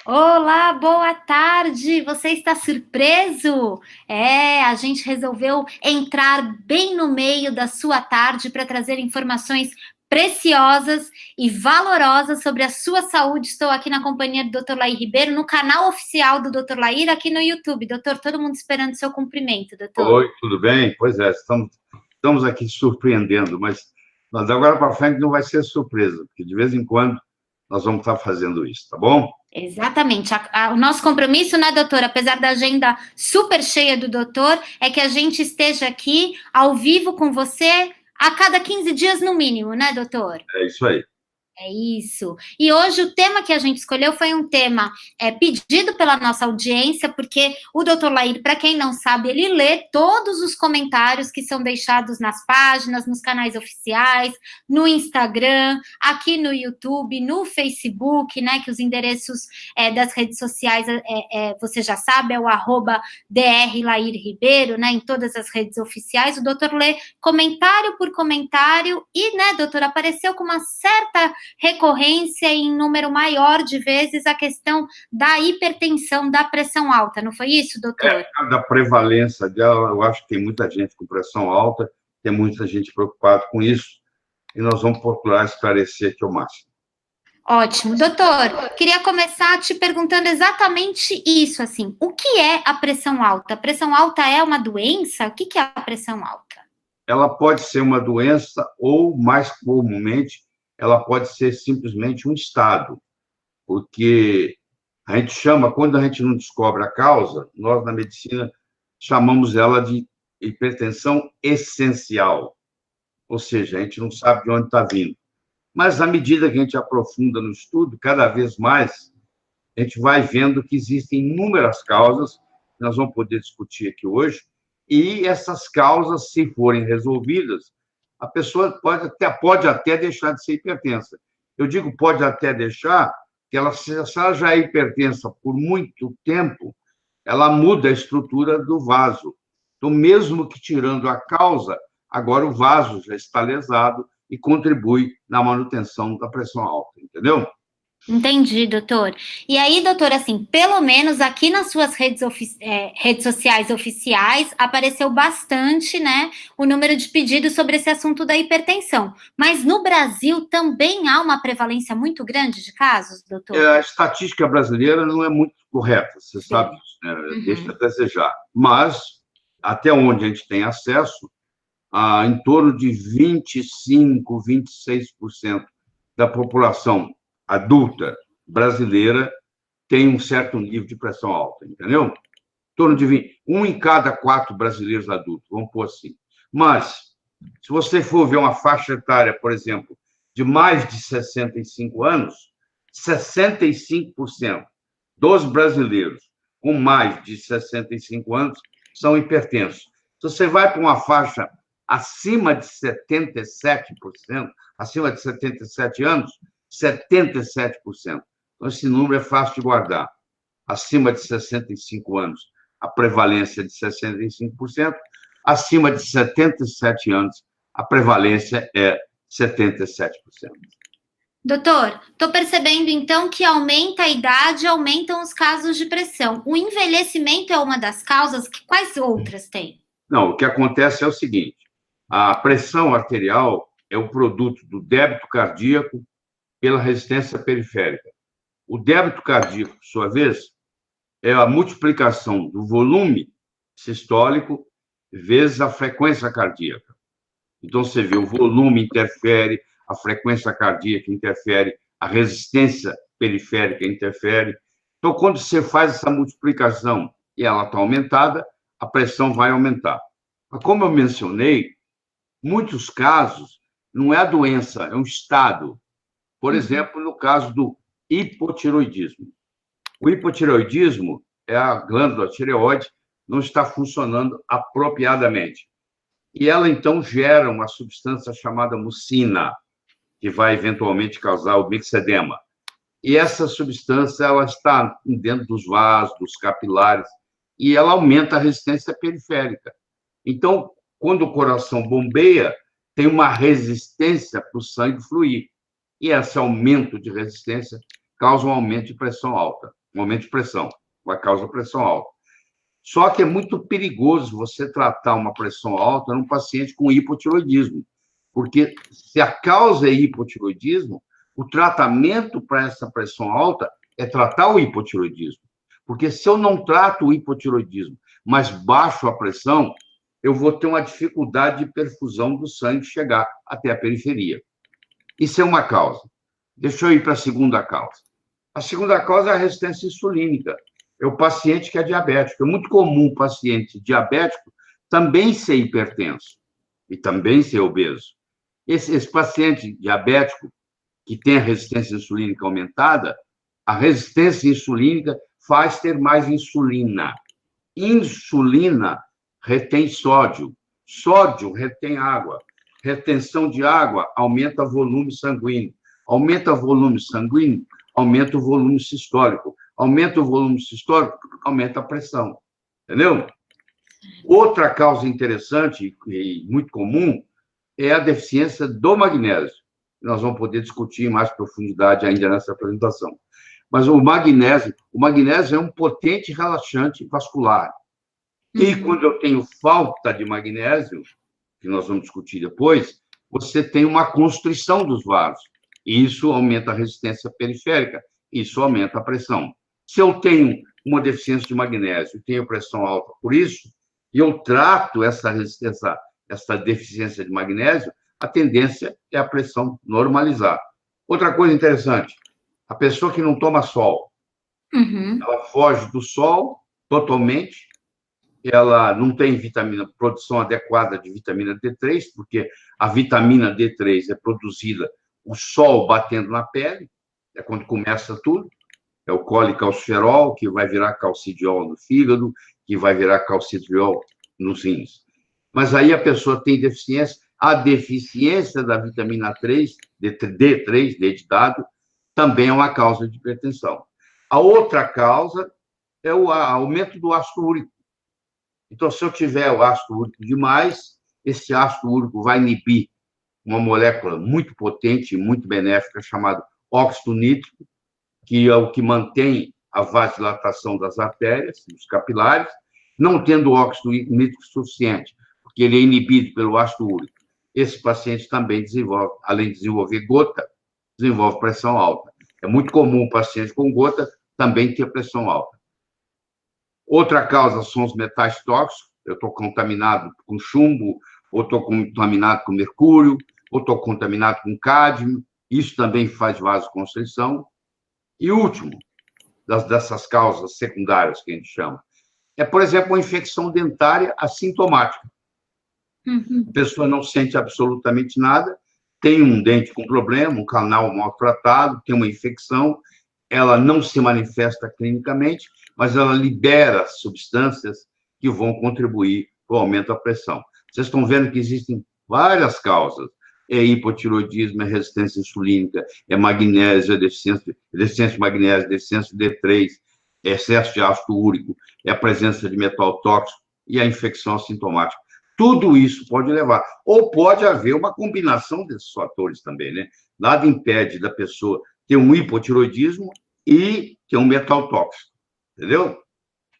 Olá, boa tarde! Você está surpreso? A gente resolveu entrar bem no meio da sua tarde para trazer informações preciosas e valorosas sobre a sua saúde. Estou aqui na companhia do Dr. Lair Ribeiro, no canal oficial do Dr. Lair, aqui no YouTube. Doutor, todo mundo esperando seu cumprimento, doutor. Oi, tudo bem? Pois é, estamos aqui surpreendendo, mas agora para frente não vai ser surpresa, porque de vez em quando nós vamos estar fazendo isso, tá bom? Exatamente. O nosso compromisso, né, doutor, apesar da agenda super cheia do doutor, é que a gente esteja aqui ao vivo com você a cada 15 dias no mínimo, né, doutor? É isso aí. É isso. E hoje o tema que a gente escolheu foi um tema pedido pela nossa audiência, porque o Dr. Lair, para quem não sabe, ele lê todos os comentários que são deixados nas páginas, nos canais oficiais, no Instagram, aqui no YouTube, no Facebook, né? Que os endereços das redes sociais você já sabe, é o @Dr. Lair Ribeiro, né? Em todas as redes oficiais. O doutor lê comentário por comentário e, né, doutor, apareceu com uma certa recorrência em número maior de vezes a questão da hipertensão, da pressão alta, não foi isso, doutor? Da prevalência dela, eu acho que tem muita gente com pressão alta, tem muita gente preocupada com isso, e nós vamos procurar esclarecer aqui o máximo. Ótimo. Doutor, queria começar te perguntando exatamente isso, assim, o que é a pressão alta? A pressão alta é uma doença? O que é a pressão alta? Ela pode ser uma doença ou, mais comumente, ela pode ser simplesmente um estado, porque a gente chama, quando a gente não descobre a causa, nós na medicina chamamos ela de hipertensão essencial, ou seja, a gente não sabe de onde está vindo. Mas, à medida que a gente aprofunda no estudo, cada vez mais, a gente vai vendo que existem inúmeras causas, que nós vamos poder discutir aqui hoje, e essas causas, se forem resolvidas, a pessoa pode até deixar de ser hipertensa. Eu digo pode até deixar, que se ela já é hipertensa por muito tempo, ela muda a estrutura do vaso. Então, mesmo que tirando a causa, agora o vaso já está lesado e contribui na manutenção da pressão alta, entendeu? Entendi, doutor. E aí, doutor, assim, pelo menos aqui nas suas redes sociais oficiais, apareceu bastante, né, o número de pedidos sobre esse assunto da hipertensão. Mas no Brasil também há uma prevalência muito grande de casos, doutor? A estatística brasileira não é muito correta, você sabe disso, né? Deixa a desejar. Mas, até onde a gente tem acesso, em torno de 25, 26% da população adulta brasileira tem um certo nível de pressão alta, entendeu? Em torno de 20, um em cada 4 brasileiros adultos, vamos pôr assim. Mas, se você for ver uma faixa etária, por exemplo, de mais de 65 anos, 65% dos brasileiros com mais de 65 anos são hipertensos. Se você vai para uma faixa acima de 77%, acima de 77 anos, 77%. Então, esse número é fácil de guardar. Acima de 65 anos, a prevalência é de 65%. Acima de 77 anos, a prevalência é 77%. Doutor, estou percebendo então que aumenta a idade, aumentam os casos de pressão. O envelhecimento é uma das causas, quais outras tem? Não, o que acontece é o seguinte: a pressão arterial é o produto do débito cardíaco pela resistência periférica. O débito cardíaco, por sua vez, é a multiplicação do volume sistólico vezes a frequência cardíaca. Então, você vê, o volume interfere, a frequência cardíaca interfere, a resistência periférica interfere. Então, quando você faz essa multiplicação e ela está aumentada, a pressão vai aumentar. Mas, como eu mencionei, muitos casos não é a doença, é um estado. Por exemplo, no caso do hipotiroidismo. O hipotiroidismo é a glândula tireoide não está funcionando apropriadamente. E ela, então, gera uma substância chamada mucina, que vai eventualmente causar o mixedema. E essa substância ela está dentro dos vasos, dos capilares, e ela aumenta a resistência periférica. Então, quando o coração bombeia, tem uma resistência para o sangue fluir. E esse aumento de resistência causa um aumento de pressão alta. um aumento de pressão, vai causar pressão alta. Só que é muito perigoso você tratar uma pressão alta num paciente com hipotiroidismo, porque se a causa é hipotiroidismo, o tratamento para essa pressão alta é tratar o hipotiroidismo. Porque se eu não trato o hipotiroidismo, mas baixo a pressão, eu vou ter uma dificuldade de perfusão do sangue chegar até a periferia. Isso é uma causa. Deixa eu ir para a segunda causa. A segunda causa é a resistência insulínica. É o paciente que é diabético. É muito comum o paciente diabético também ser hipertenso e também ser obeso. Esse paciente diabético que tem a resistência insulínica aumentada, a resistência insulínica faz ter mais insulina. Insulina retém sódio. Sódio retém água. Retenção de água aumenta o volume sanguíneo. Aumenta o volume sanguíneo, aumenta o volume sistólico. Aumenta o volume sistólico, aumenta a pressão. Entendeu? Outra causa interessante e muito comum é a deficiência do magnésio. Nós vamos poder discutir em mais profundidade ainda nessa apresentação. Mas o magnésio é um potente relaxante vascular. E quando eu tenho falta de magnésio, que nós vamos discutir depois, você tem uma constrição dos vasos. E isso aumenta a resistência periférica, isso aumenta a pressão. Se eu tenho uma deficiência de magnésio e tenho pressão alta por isso, e eu trato essa deficiência de magnésio, a tendência é a pressão normalizar. Outra coisa interessante, a pessoa que não toma sol, ela foge do sol totalmente, ela não tem produção adequada de vitamina D3, porque a vitamina D3 é produzida o sol batendo na pele, é quando começa tudo, é o colicalciferol, que vai virar calcidiol no fígado, que vai virar calcitriol nos rins. Mas aí a pessoa tem deficiência, a deficiência da vitamina 3, D3, D de dado, também é uma causa de hipertensão. A outra causa é o aumento do ácido úrico. Então, se eu tiver o ácido úrico demais, esse ácido úrico vai inibir uma molécula muito potente e muito benéfica chamada óxido nítrico, que é o que mantém a vasodilatação das artérias, dos capilares, não tendo óxido nítrico suficiente, porque ele é inibido pelo ácido úrico. Esse paciente também desenvolve, além de desenvolver gota, desenvolve pressão alta. É muito comum o paciente com gota também ter pressão alta. Outra causa são os metais tóxicos. Eu estou contaminado com chumbo, ou estou contaminado com mercúrio, ou estou contaminado com cádmio. Isso também faz vasoconstrição. E último, dessas causas secundárias que a gente chama, é, por exemplo, uma infecção dentária assintomática. A pessoa não sente absolutamente nada, tem um dente com problema, um canal maltratado, tem uma infecção, ela não se manifesta clinicamente, mas ela libera substâncias que vão contribuir para o aumento da pressão. Vocês estão vendo que existem várias causas. É hipotiroidismo, é resistência insulínica, é magnésio, é deficiência de magnésio, deficiência de D3, é excesso de ácido úrico, é a presença de metal tóxico e a infecção assintomática. Tudo isso pode levar. Ou pode haver uma combinação desses fatores também, né? Nada impede da pessoa ter um hipotiroidismo e ter um metal tóxico. Entendeu?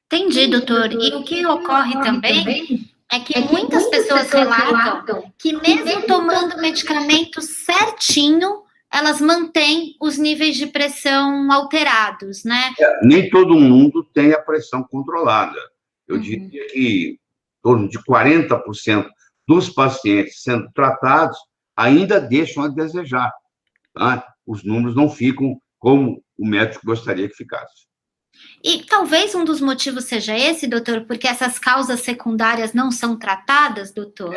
Entendi, doutor. E o que ocorre também é que muitas pessoas relatam que mesmo tomando medicamento certinho, elas mantêm os níveis de pressão alterados, né? Nem todo mundo tem a pressão controlada. Eu diria que em torno de 40% dos pacientes sendo tratados ainda deixam a desejar. Tá? Os números não ficam como o médico gostaria que ficasse. E talvez um dos motivos seja esse, doutor, porque essas causas secundárias não são tratadas, doutor?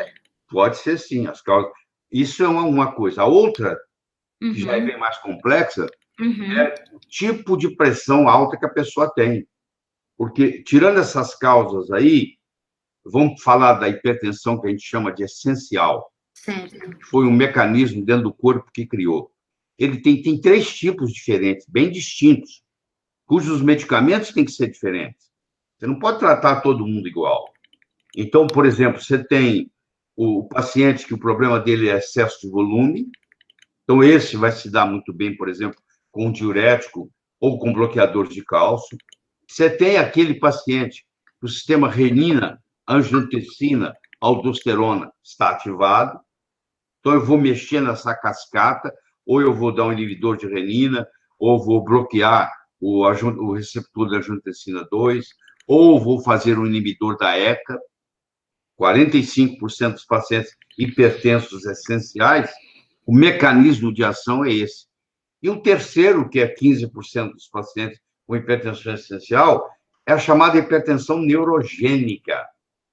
Pode ser sim, as causas. Isso é uma coisa. A outra, que já é bem mais complexa, é o tipo de pressão alta que a pessoa tem. Porque, tirando essas causas aí, vamos falar da hipertensão que a gente chama de essencial. Certo. Foi um mecanismo dentro do corpo que criou. Ele tem 3 tipos diferentes, bem distintos, cujos medicamentos têm que ser diferentes. Você não pode tratar todo mundo igual. Então, por exemplo, você tem o paciente que o problema dele é excesso de volume, então esse vai se dar muito bem, por exemplo, com um diurético ou com bloqueadores de cálcio. Você tem aquele paciente que o sistema renina, angiotensina, aldosterona está ativado, então eu vou mexer nessa cascata, ou eu vou dar um inibidor de renina, ou vou bloquear o receptor da angiotensina 2, ou vou fazer um inibidor da ECA. 45% dos pacientes hipertensos essenciais, o mecanismo de ação é esse. E o terceiro, que é 15% dos pacientes com hipertensão essencial, é a chamada hipertensão neurogênica,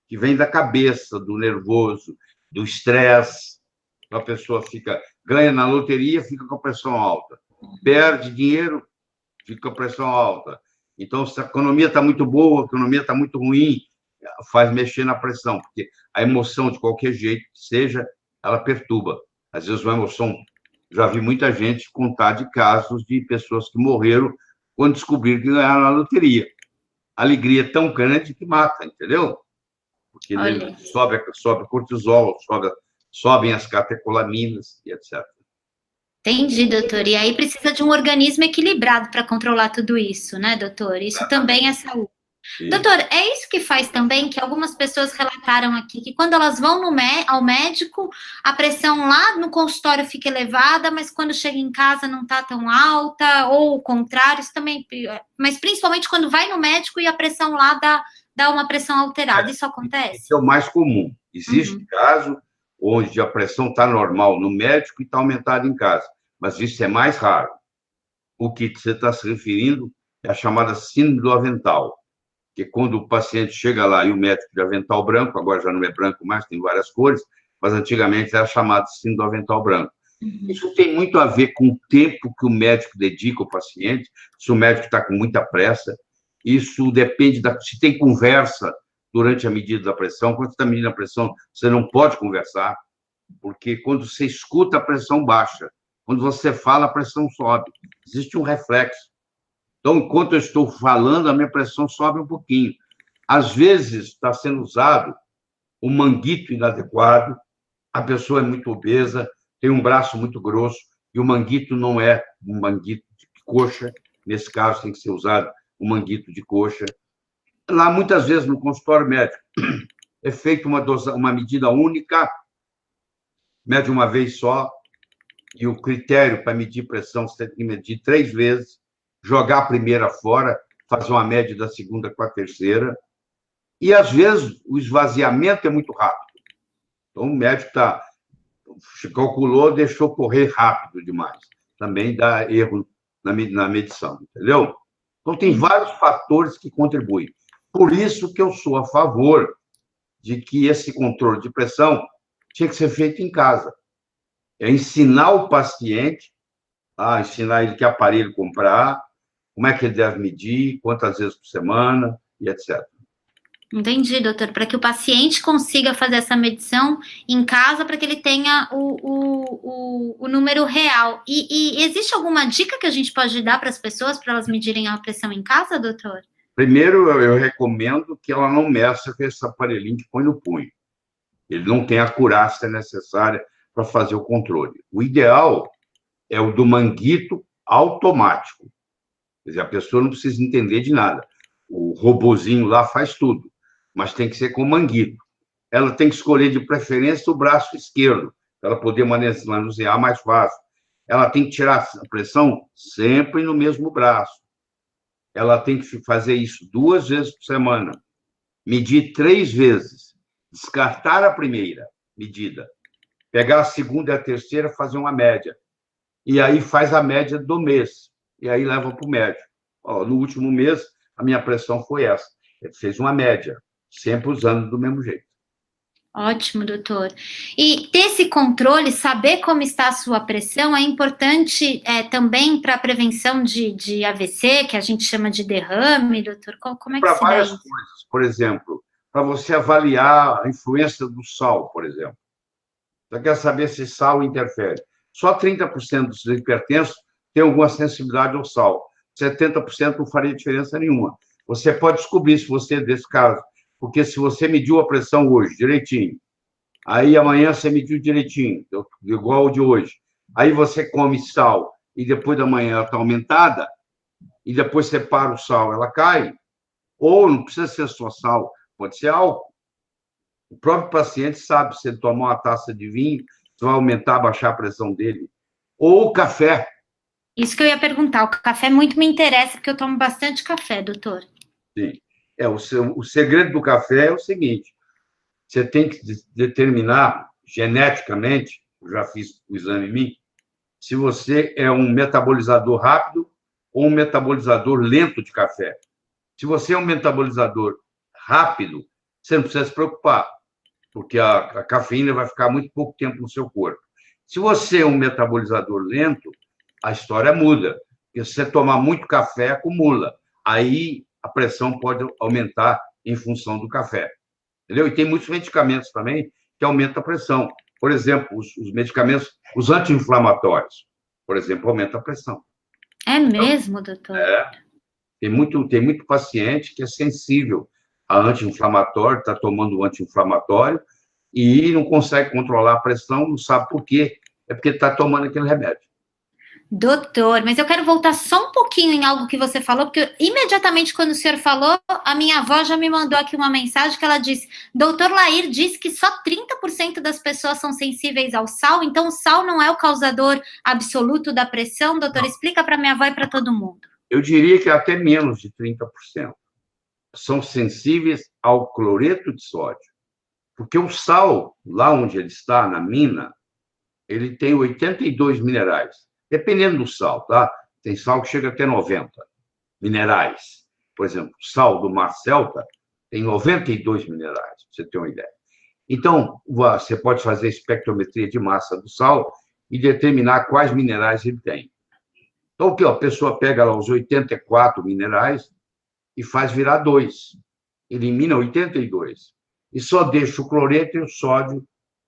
que vem da cabeça, do nervoso, do estresse. A pessoa ganha na loteria, fica com a pressão alta. Perde dinheiro, fica com a pressão alta. Então, se a economia está muito boa, a economia está muito ruim, faz mexer na pressão, porque a emoção, de qualquer jeito que seja, ela perturba. Às vezes, uma emoção... Já vi muita gente contar de casos de pessoas que morreram quando descobriram que ganharam na loteria. A alegria é tão grande que mata, entendeu? Porque sobe cortisol, sobem as catecolaminas e etc. Entendi, doutor. E aí precisa de um organismo equilibrado para controlar tudo isso, né, doutor? Isso também é saúde. Sim. Doutor, é isso que faz também que algumas pessoas relataram aqui, que quando elas vão ao médico, a pressão lá no consultório fica elevada, mas quando chega em casa não está tão alta, ou o contrário, isso também, mas principalmente quando vai no médico e a pressão lá dá uma pressão alterada, isso acontece? Isso é o mais comum. Existe caso onde a pressão está normal no médico e está aumentada em casa, mas isso é mais raro. O que você está se referindo é a chamada síndrome do avental, que quando o paciente chega lá e o médico de avental branco, agora já não é branco mais, tem várias cores, mas antigamente era chamado de síndrome do avental branco. Isso tem muito a ver com o tempo que o médico dedica ao paciente, se o médico está com muita pressa, isso depende se tem conversa durante a medida da pressão. Quando você está medindo a pressão, você não pode conversar, porque quando você escuta, a pressão baixa. Quando você fala, a pressão sobe. Existe um reflexo. Então, enquanto eu estou falando, a minha pressão sobe um pouquinho. Às vezes, está sendo usado um manguito inadequado, a pessoa é muito obesa, tem um braço muito grosso, e o manguito não é um manguito de coxa, nesse caso tem que ser usado um manguito de coxa. Lá, muitas vezes, no consultório médico, é feita uma medida única, mede uma vez só, e o critério para medir pressão, você tem que medir 3 vezes, jogar a primeira fora, fazer uma média da segunda com a terceira, e, às vezes, o esvaziamento é muito rápido. Então, o médico calculou, deixou correr rápido demais. Também dá erro na medição, entendeu? Então, tem vários fatores que contribuem. Por isso que eu sou a favor de que esse controle de pressão tinha que ser feito em casa. É ensinar o paciente, ensinar ele que aparelho comprar, como é que ele deve medir, quantas vezes por semana, e etc. Entendi, doutor, para que o paciente consiga fazer essa medição em casa, para que ele tenha o número real. E existe alguma dica que a gente pode dar para as pessoas, para elas medirem a pressão em casa, doutor? Primeiro, eu recomendo que ela não meça com esse aparelhinho que põe no punho. Ele não tem a acurácia necessária para fazer o controle. O ideal é o do manguito automático. Quer dizer, a pessoa não precisa entender de nada. O robozinho lá faz tudo, mas tem que ser com manguito. Ela tem que escolher, de preferência, o braço esquerdo, para ela poder manusear mais fácil. Ela tem que tirar a pressão sempre no mesmo braço. Ela tem que fazer isso 2 vezes por semana. Medir 3 vezes. Descartar a primeira medida. Pegar a segunda e a terceira, fazer uma média. E aí faz a média do mês. E aí leva para o médico. No último mês, a minha pressão foi essa. Ele fez uma média, sempre usando do mesmo jeito. Ótimo, doutor. E ter esse controle, saber como está a sua pressão, é importante também para a prevenção de AVC, que a gente chama de derrame, doutor? Como é que se dá isso? Para várias coisas. Por exemplo, para você avaliar a influência do sal, por exemplo. Você quer saber se sal interfere. Só 30% dos hipertensos tem alguma sensibilidade ao sal. 70% não faria diferença nenhuma. Você pode descobrir se você é desse caso, porque se você mediu a pressão hoje direitinho, aí amanhã você mediu direitinho, igual o de hoje, aí você come sal e depois da manhã ela está aumentada, e depois você para o sal, ela cai. Ou não precisa ser só sal, pode ser álcool. O próprio paciente sabe, se ele tomar uma taça de vinho, você vai aumentar, baixar a pressão dele. Ou café. Isso que eu ia perguntar. O café muito me interessa, porque eu tomo bastante café, doutor. Sim. O segredo do café é o seguinte: você tem que determinar geneticamente, eu já fiz o exame em mim, se você é um metabolizador rápido ou um metabolizador lento de café. Se você é um metabolizador rápido, você não precisa se preocupar, porque a cafeína vai ficar muito pouco tempo no seu corpo. Se você é um metabolizador lento, a história muda, porque se você tomar muito café, acumula. Aí a pressão pode aumentar em função do café. Entendeu? E tem muitos medicamentos também que aumentam a pressão. Por exemplo, os medicamentos, os anti-inflamatórios, por exemplo, aumentam a pressão. É mesmo, doutor? Tem muito paciente que é sensível a anti-inflamatório, está tomando anti-inflamatório e não consegue controlar a pressão, não sabe por quê. É porque está tomando aquele remédio. Doutor, mas eu quero voltar só um pouquinho em algo que você falou, porque imediatamente quando o senhor falou, a minha avó já me mandou aqui uma mensagem que ela disse: doutor Lair disse que só 30% das pessoas são sensíveis ao sal, então o sal não é o causador absoluto da pressão? Doutor, explica para minha avó e para todo mundo. Eu diria que até menos de 30% são sensíveis ao cloreto de sódio, porque o sal, lá onde ele está, na mina, ele tem 82 minerais. Dependendo do sal, tá? Tem sal que chega até 90 minerais. Por exemplo, o sal do Mar Celta tem 92 minerais, para você ter uma ideia. Então, você pode fazer espectrometria de massa do sal e determinar quais minerais ele tem. Então, o que a pessoa pega lá os 84 minerais e faz virar 2. Elimina 82. E só deixa o cloreto e o sódio,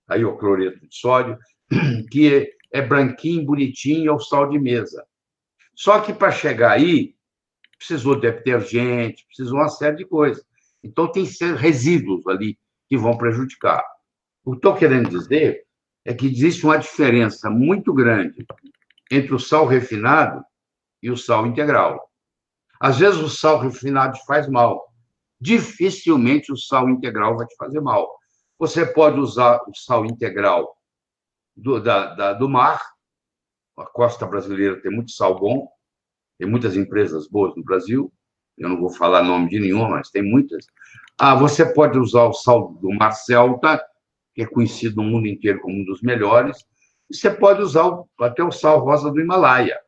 aí o cloreto de sódio, que é branquinho, bonitinho, é o sal de mesa. Só que para chegar aí, precisou de detergente, precisou uma série de coisas. Então, tem resíduos ali que vão prejudicar. O que estou querendo dizer é que existe uma diferença muito grande entre o sal refinado e o sal integral. Às vezes, o sal refinado te faz mal. Dificilmente o sal integral vai te fazer mal. Você pode usar o sal integral do mar. A costa brasileira tem muito sal bom, tem muitas empresas boas no Brasil, eu não vou falar nome de nenhuma, mas tem muitas. Você pode usar o sal do Mar Celta, que é conhecido no mundo inteiro como um dos melhores, e você pode usar até o sal rosa do Himalaia.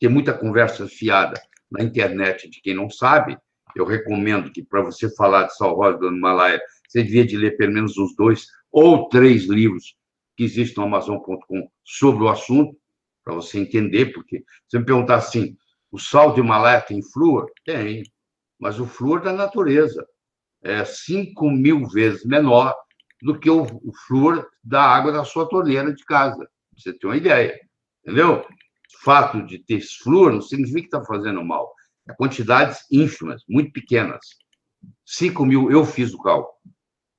Tem muita conversa fiada na internet de quem não sabe. Eu recomendo que, para você falar de sal rosa do Himalaia, você devia de ler pelo menos uns 2 ou 3 livros que existem no Amazon.com sobre o assunto, para você entender, porque você me perguntar assim, o sal do Himalaia tem flúor? Tem, mas o flúor da natureza é 5.000 vezes menor do que o flúor da água da sua torneira de casa, pra você ter uma ideia, entendeu? O fato de ter flúor não significa que está fazendo mal, é quantidades ínfimas, muito pequenas. 5.000, eu fiz o cálculo,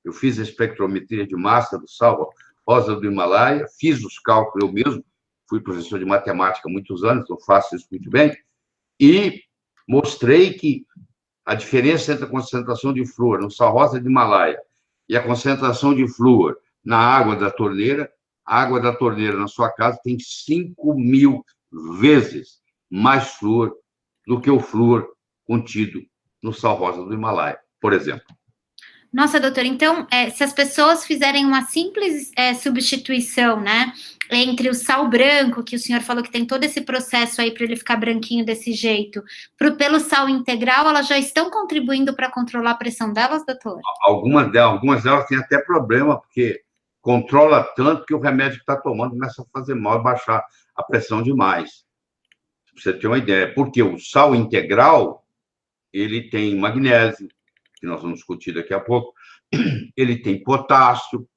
eu fiz a espectrometria de massa do sal rosa do Himalaia, fiz os cálculos eu mesmo, fui professor de matemática há muitos anos, então faço isso muito bem, e mostrei que a diferença entre a concentração de flúor no sal rosa do Himalaia e a concentração de flúor na água da torneira, a água da torneira na sua casa tem 5.000 vezes mais flúor do que o flúor contido no sal rosa do Himalaia, por exemplo. Nossa, doutor, então, se as pessoas fizerem uma simples substituição, né, entre o sal branco, que o senhor falou que tem todo esse processo aí para ele ficar branquinho desse jeito, pelo sal integral, elas já estão contribuindo para controlar a pressão delas, doutor? Algumas delas têm até problema, porque controla tanto que o remédio que está tomando começa a fazer mal e baixar a pressão demais. Pra você ter uma ideia, porque o sal integral, ele tem magnésio, que nós vamos discutir daqui a pouco, ele tem potássio.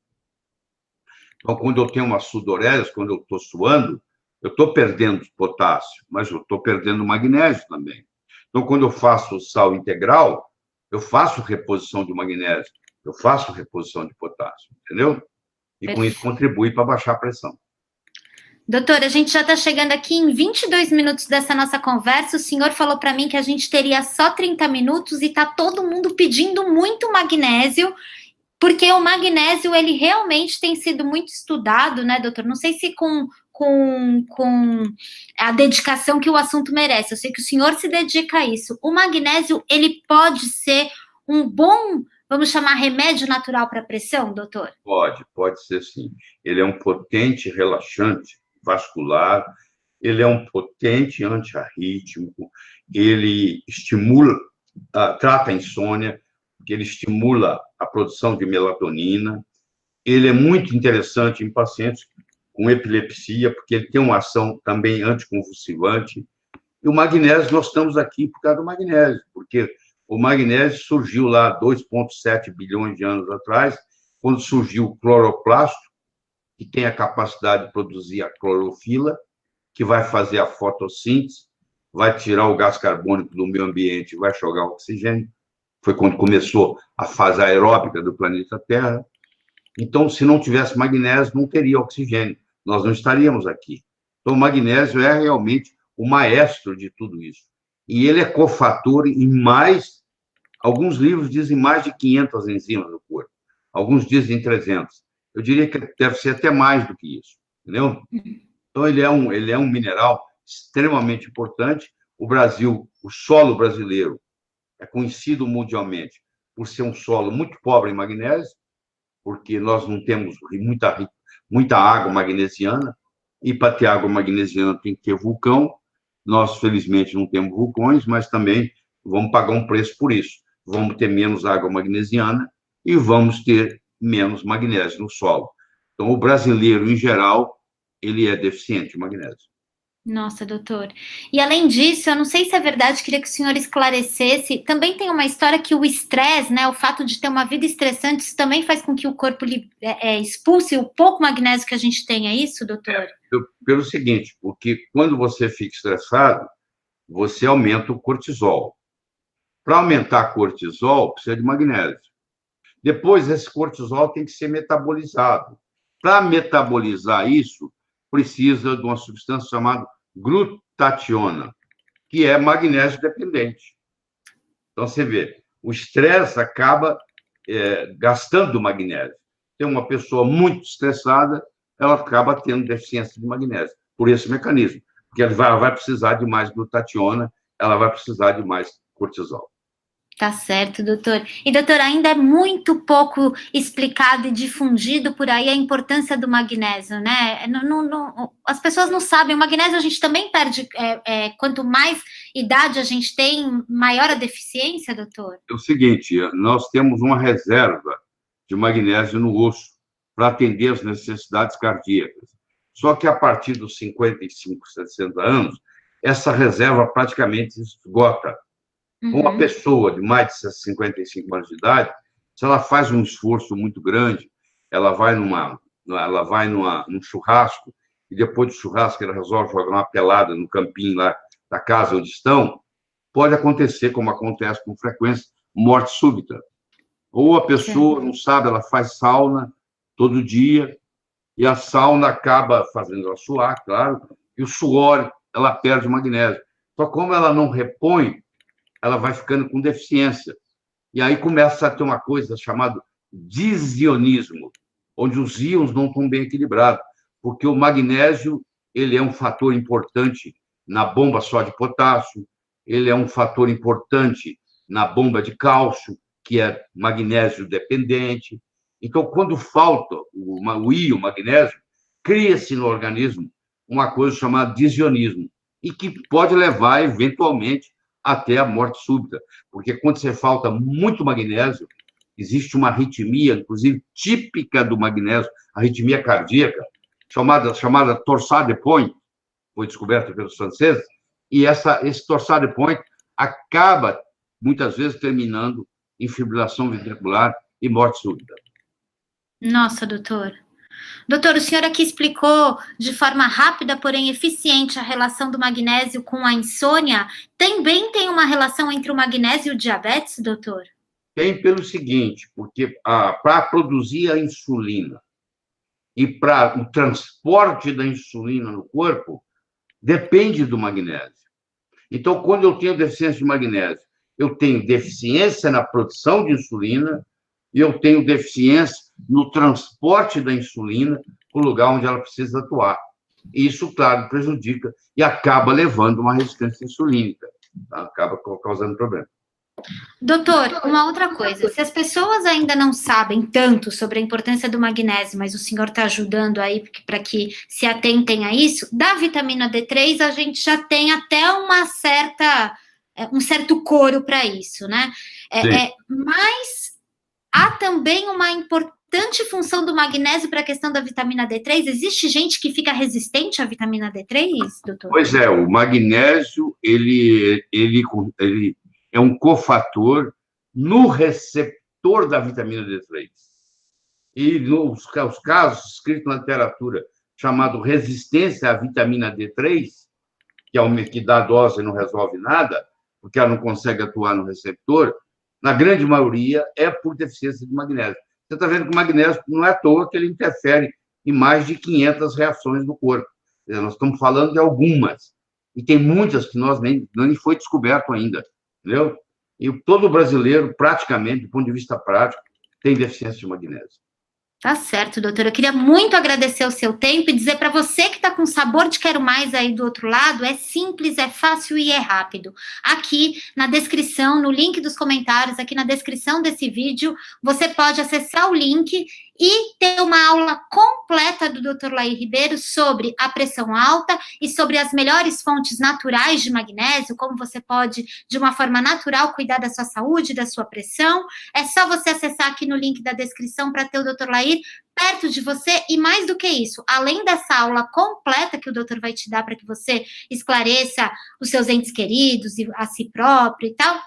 Então, quando eu tenho uma sudorese, quando eu estou suando, eu estou perdendo potássio, mas eu estou perdendo magnésio também. Então, quando eu faço sal integral, eu faço reposição de magnésio, eu faço reposição de potássio, entendeu? E com isso contribui para baixar a pressão. Doutor, a gente já está chegando aqui em 22 minutos dessa nossa conversa. O senhor falou para mim que a gente teria só 30 minutos e está todo mundo pedindo muito magnésio, porque o magnésio, ele realmente tem sido muito estudado, né, doutor? Não sei se com a dedicação que o assunto merece. Eu sei que o senhor se dedica a isso. O magnésio, ele pode ser um bom, vamos chamar, remédio natural para a pressão, doutor? Pode ser sim. Ele é um potente relaxante vascular, ele é um potente antiarrítmico, ele estimula, trata a insônia, porque ele estimula a produção de melatonina. Ele é muito interessante em pacientes com epilepsia, porque ele tem uma ação também anticonvulsivante. E o magnésio, nós estamos aqui por causa do magnésio, porque o magnésio surgiu lá 2,7 bilhões de anos atrás, quando surgiu o cloroplasto, que tem a capacidade de produzir a clorofila, que vai fazer a fotossíntese, vai tirar o gás carbônico do meio ambiente, vai jogar oxigênio. Foi quando começou a fase aeróbica do planeta Terra. Então, se não tivesse magnésio, não teria oxigênio. Nós não estaríamos aqui. Então, o magnésio é realmente o maestro de tudo isso. E ele é cofator em mais, alguns livros dizem mais de 500 enzimas no corpo. Alguns dizem 300. Eu diria que deve ser até mais do que isso, entendeu? Então, ele é um mineral extremamente importante. O Brasil, o solo brasileiro, é conhecido mundialmente por ser um solo muito pobre em magnésio, porque nós não temos muita água magnesiana, e para ter água magnesiana tem que ter vulcão. Nós, felizmente, não temos vulcões, mas também vamos pagar um preço por isso. Vamos ter menos água magnesiana e vamos ter menos magnésio no solo. Então, o brasileiro, em geral, ele é deficiente em magnésio. Nossa, doutor. E além disso, eu não sei se é verdade, queria que o senhor esclarecesse. Também tem uma história que o estresse, né, o fato de ter uma vida estressante, isso também faz com que o corpo expulse o pouco magnésio que a gente tem, é isso, doutor? Pelo seguinte, porque quando você fica estressado, você aumenta o cortisol. Para aumentar cortisol, precisa de magnésio. Depois, esse cortisol tem que ser metabolizado. Para metabolizar isso, precisa de uma substância chamada glutationa, que é magnésio dependente. Então, você vê, o estresse acaba gastando magnésio. Tem uma pessoa muito estressada, ela acaba tendo deficiência de magnésio, por esse mecanismo, porque ela vai precisar de mais glutationa, ela vai precisar de mais cortisol. Tá certo, doutor. E, doutor, ainda é muito pouco explicado e difundido por aí a importância do magnésio, né? As pessoas não sabem. O magnésio a gente também perde. Quanto mais idade a gente tem, maior a deficiência, doutor? É o seguinte, nós temos uma reserva de magnésio no osso para atender as necessidades cardíacas. Só que a partir dos 55, 60 anos, essa reserva praticamente esgota. Uma pessoa de mais de 55 anos de idade, se ela faz um esforço muito grande, ela vai num churrasco, e depois do churrasco ela resolve jogar uma pelada no campinho lá da casa onde estão, pode acontecer, como acontece com frequência, morte súbita. Ou a pessoa, não sabe, ela faz sauna todo dia, e a sauna acaba fazendo ela suar, claro, e o suor, ela perde magnésio. Só como ela não repõe, ela vai ficando com deficiência. E aí começa a ter uma coisa chamada disionismo, onde os íons não estão bem equilibrados, porque o magnésio ele é um fator importante na bomba só de potássio, ele é um fator importante na bomba de cálcio, que é magnésio dependente. Então, quando falta o íon magnésio, cria-se no organismo uma coisa chamada disionismo, e que pode levar, eventualmente, até a morte súbita, porque quando você falta muito magnésio, existe uma arritmia, inclusive típica do magnésio, arritmia cardíaca, chamada torsade de point, foi descoberta pelos franceses, e esse torsade de point acaba, muitas vezes, terminando em fibrilação ventricular e morte súbita. Nossa, doutor. Doutor, o senhor aqui explicou de forma rápida, porém eficiente, a relação do magnésio com a insônia. Também tem uma relação entre o magnésio e o diabetes, doutor? Tem pelo seguinte, porque para produzir a insulina e para o transporte da insulina no corpo depende do magnésio. Então, quando eu tenho deficiência de magnésio, eu tenho deficiência na produção de insulina e eu tenho deficiência no transporte da insulina para o lugar onde ela precisa atuar. E isso, claro, prejudica e acaba levando uma resistência insulínica, tá? Acaba causando problema. Doutor, uma outra coisa, se as pessoas ainda não sabem tanto sobre a importância do magnésio, mas o senhor está ajudando aí para que se atentem a isso, da vitamina D3 a gente já tem até um certo coro para isso, né? Mas há também uma importante função do magnésio para a questão da vitamina D3. Existe gente que fica resistente à vitamina D3, doutor? Pois é, o magnésio, ele é um cofator no receptor da vitamina D3. E nos casos escritos na literatura, chamado resistência à vitamina D3, que dá dose e não resolve nada, porque ela não consegue atuar no receptor, na grande maioria é por deficiência de magnésio. Você está vendo que o magnésio não é à toa que ele interfere em mais de 500 reações do corpo. Nós estamos falando de algumas, e tem muitas que nem foi descoberto ainda. Entendeu? E todo brasileiro, praticamente, do ponto de vista prático, tem deficiência de magnésio. Tá certo, doutor. Eu queria muito agradecer o seu tempo e dizer para você que está com sabor de quero mais aí do outro lado, é simples, é fácil e é rápido. Aqui na descrição, no link dos comentários, aqui na descrição desse vídeo, você pode acessar o link e ter uma aula completa do Dr. Lair Ribeiro sobre a pressão alta e sobre as melhores fontes naturais de magnésio, como você pode, de uma forma natural, cuidar da sua saúde, da sua pressão. É só você acessar aqui no link da descrição para ter o Dr. Lair perto de você. E mais do que isso, além dessa aula completa que o doutor vai te dar para que você esclareça os seus entes queridos e a si próprio e tal,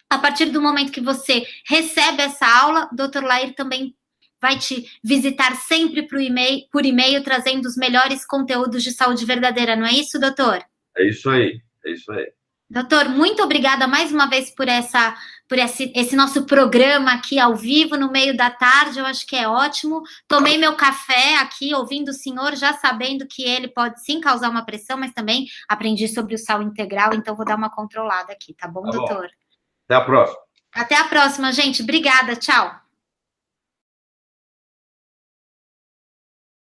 a partir do momento que você recebe essa aula, o Dr. Lair também vai te visitar sempre por e-mail, trazendo os melhores conteúdos de saúde verdadeira, não é isso, doutor? É isso aí, é isso aí. Doutor, muito obrigada mais uma vez por esse nosso programa aqui ao vivo, no meio da tarde, eu acho que é ótimo. Tomei meu café aqui, ouvindo o senhor, já sabendo que ele pode sim causar uma pressão, mas também aprendi sobre o sal integral, então vou dar uma controlada aqui, tá bom, doutor? Até a próxima. Até a próxima, gente. Obrigada, tchau.